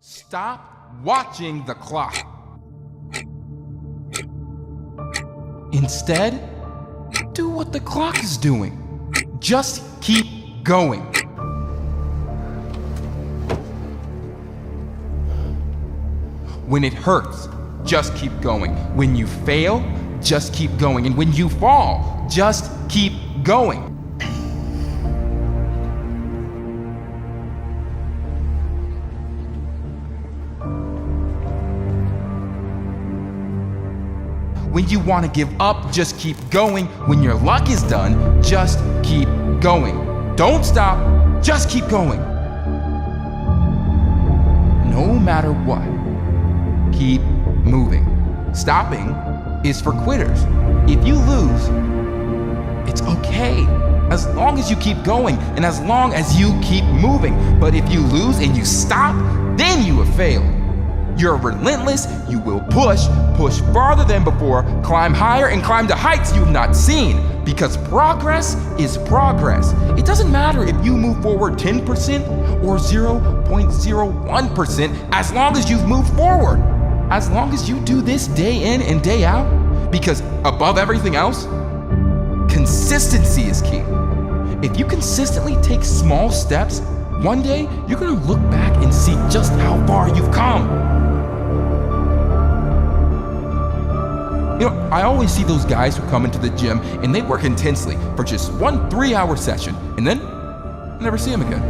Stop watching the clock. Instead, do what the clock is doing. Just keep going. When it hurts, just keep going. When you fail, just keep going. And when you fall, just keep going. When you want to give up, just keep going. When your luck is done, just keep going. Don't stop, just keep going. No matter what, keep moving. Stopping is for quitters. If you lose, it's okay, as long as you keep going and as long as you keep moving. But if you lose and you stop, then you have failed. You're relentless, you will push farther than before, climb higher and climb to heights you have not seen, because progress is progress. It doesn't matter if you move forward 10% or 0.01%, as long as you've moved forward. As long as you do this day in and day out, because above everything else, consistency is key. If you consistently take small steps, one day you're gonna look back and see just how far you've come. You know, I always see those guys who come into the gym and they work intensely for just 1 3-hour session, and then I never see him again.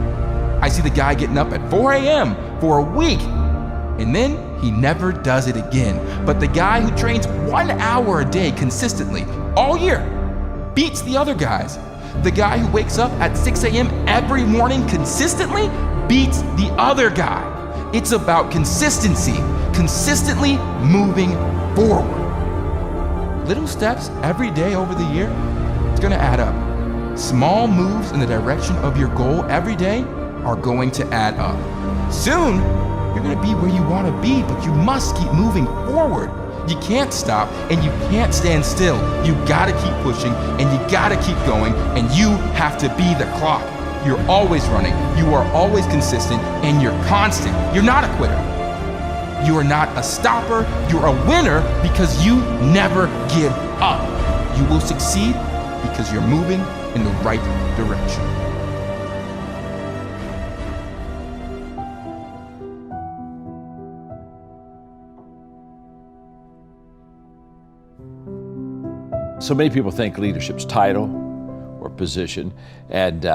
I see the guy getting up at 4 a.m. for a week, and then he never does it again. But the guy who trains 1 hour a day consistently all year beats the other guys. The guy who wakes up at 6 a.m. every morning consistently beats the other guy. It's about consistency, consistently moving forward. Little steps every day over the year, it's gonna add up. Small moves in the direction of your goal every day are going to add up. Soon, you're gonna be where you wanna be, but you must keep moving forward. You can't stop and you can't stand still. You gotta keep pushing and you gotta keep going, and you have to be the clock. You're always running, you are always consistent, and you're constant. You're not a quitter. You are not a stopper, you're a winner because you never give up. You will succeed because you're moving in the right direction. So many people think leadership's title or position, and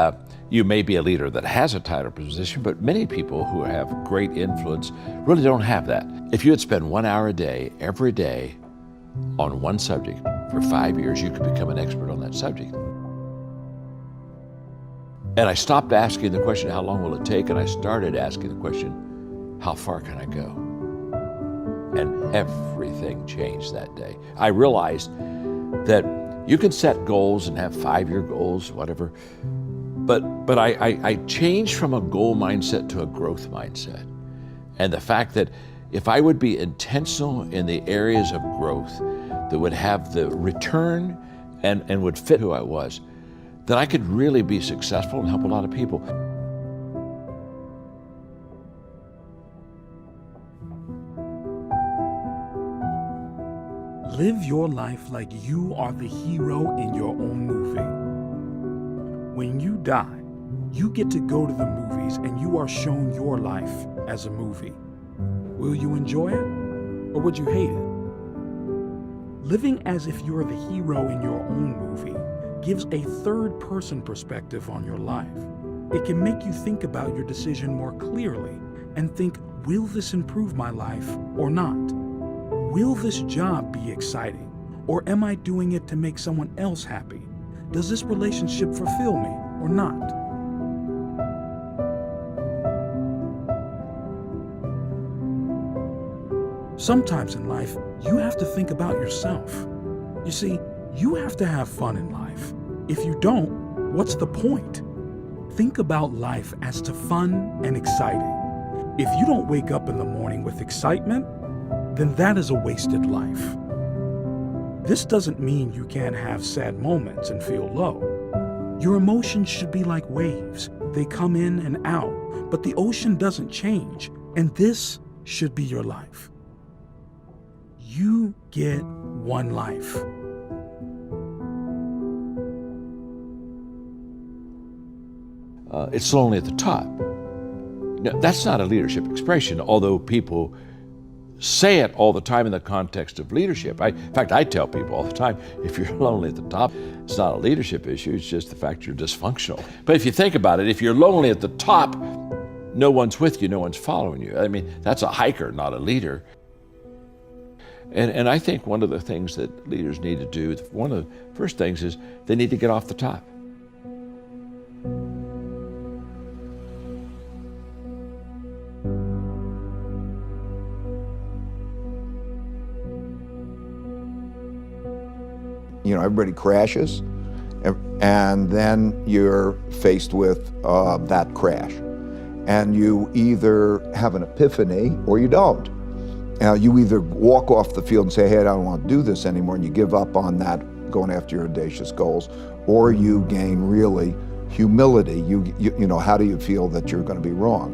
you may be a leader that has a title or position, but many people who have great influence really don't have that. If you would spend 1 hour a day, every day, on one subject for 5 years, you could become an expert on that subject. And I stopped asking the question, how long will it take? And I started asking the question, how far can I go? And everything changed that day. I realized that you can set goals and have 5-year goals, whatever, but I changed from a goal mindset to a growth mindset. And the fact that if I would be intentional in the areas of growth that would have the return and would fit who I was, then I could really be successful and help a lot of people. Live your life like you are the hero in your own movie. When you die, you get to go to the movies and you are shown your life as a movie. Will you enjoy it or would you hate it? Living as if you're the hero in your own movie gives a third-person perspective on your life. It can make you think about your decision more clearly and think, will this improve my life or not? Will this job be exciting, or am I doing it to make someone else happy? Does this relationship fulfill me or not? Sometimes in life, you have to think about yourself. You see, you have to have fun in life. If you don't, what's the point? Think about life as to fun and exciting. If you don't wake up in the morning with excitement, then that is a wasted life. This doesn't mean you can't have sad moments and feel low. Your emotions should be like waves. They come in and out, but the ocean doesn't change. And this should be your life. You get one life. It's lonely at the top. Now, that's not a leadership expression, although people say it all the time in the context of leadership. In fact, I tell people all the time, if you're lonely at the top, it's not a leadership issue, it's just the fact you're dysfunctional. But if you think about it, if you're lonely at the top, no one's with you, no one's following you. I mean, that's a hiker, not a leader. And I think one of the things that leaders need to do, one of the first things is they need to get off the top. You know, everybody crashes, and then you're faced with that crash. And you either have an epiphany or you don't. You either walk off the field and say, hey, I don't want to do this anymore, and you give up on that, going after your audacious goals, or you gain really humility. You know, how do you feel that you're going to be wrong?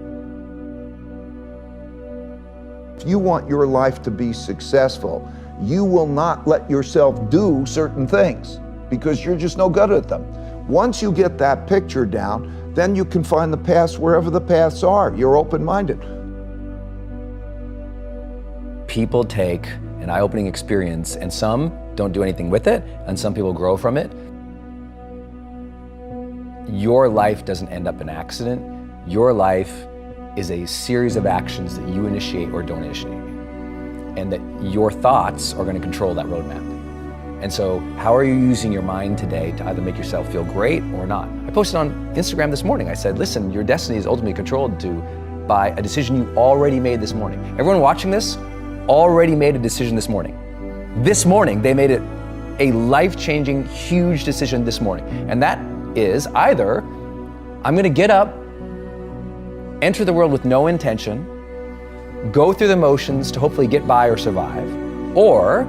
If you want your life to be successful, you will not let yourself do certain things because you're just no good at them. Once you get that picture down, then you can find the paths wherever the paths are. You're open-minded. People take an eye-opening experience and some don't do anything with it, and some people grow from it. Your life doesn't end up an accident. Your life is a series of actions that you initiate or don't initiate, and that your thoughts are going to control that roadmap. And so how are you using your mind today to either make yourself feel great or not? I posted on Instagram this morning. I said, listen, your destiny is ultimately controlled by a decision you already made this morning. Everyone watching this already made a decision this morning. This morning, they made it a life-changing, huge decision this morning. And that is either I'm going to get up, enter the world with no intention, go through the motions to hopefully get by or survive, or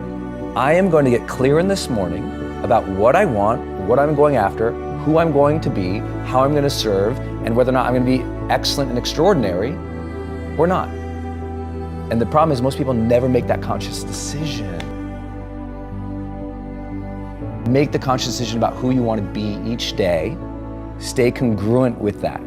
I am going to get clear in this morning about what I want, what I'm going after, who I'm going to be, how I'm going to serve, and whether or not I'm going to be excellent and extraordinary or not. And the problem is most people never make that conscious decision. Make the conscious decision about who you want to be each day. Stay congruent with that.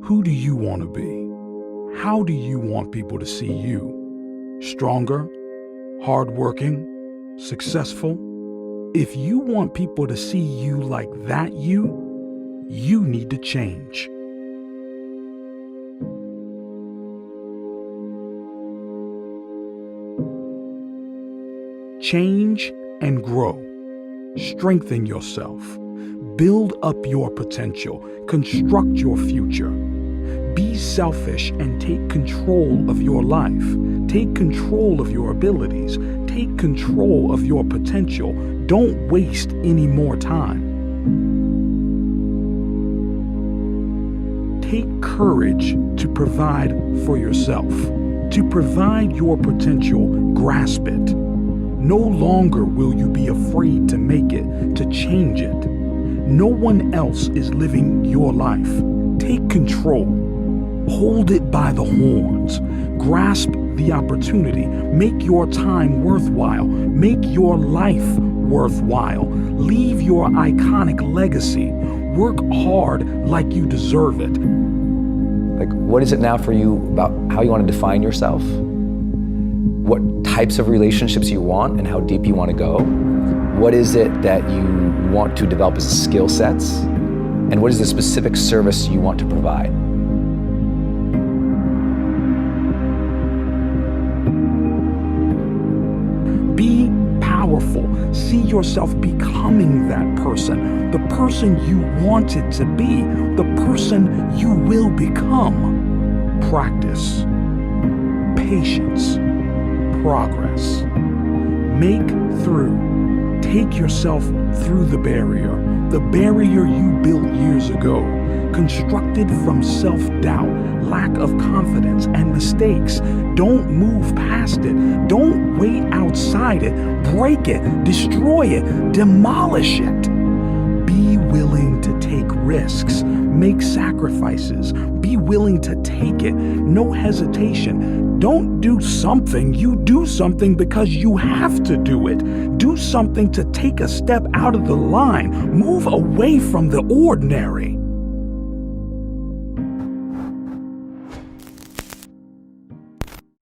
Who do you want to be? How do you want people to see you? Stronger, hardworking, successful? If you want people to see you like that you need to change. Change and grow. Strengthen yourself. Build up your potential. Construct your future. Be selfish and take control of your life. Take control of your abilities. Take control of your potential. Don't waste any more time. Take courage to provide for yourself. To provide your potential, grasp it. No longer will you be afraid to make it, to change it. No one else is living your life. Take control. Hold it by the horns. Grasp the opportunity. Make your time worthwhile. Make your life worthwhile. Leave your iconic legacy. Work hard like you deserve it. Like, what is it now for you about how you want to define yourself? What types of relationships you want and how deep you want to go? What is it that you want to develop as skill sets? And what is the specific service you want to provide? Be powerful. See yourself becoming that person, the person you wanted to be, the person you will become. Practice, patience, progress. Make through, Take yourself through the barrier you built years ago, constructed from self-doubt, lack of confidence, and mistakes. Don't move past it. Don't wait outside it. Break it, destroy it, demolish it. Be willing to take risks, make sacrifices, be willing to take it, no hesitation. Don't do something, you do something because you have to do it. Do something to take a step out of the line, move away from the ordinary.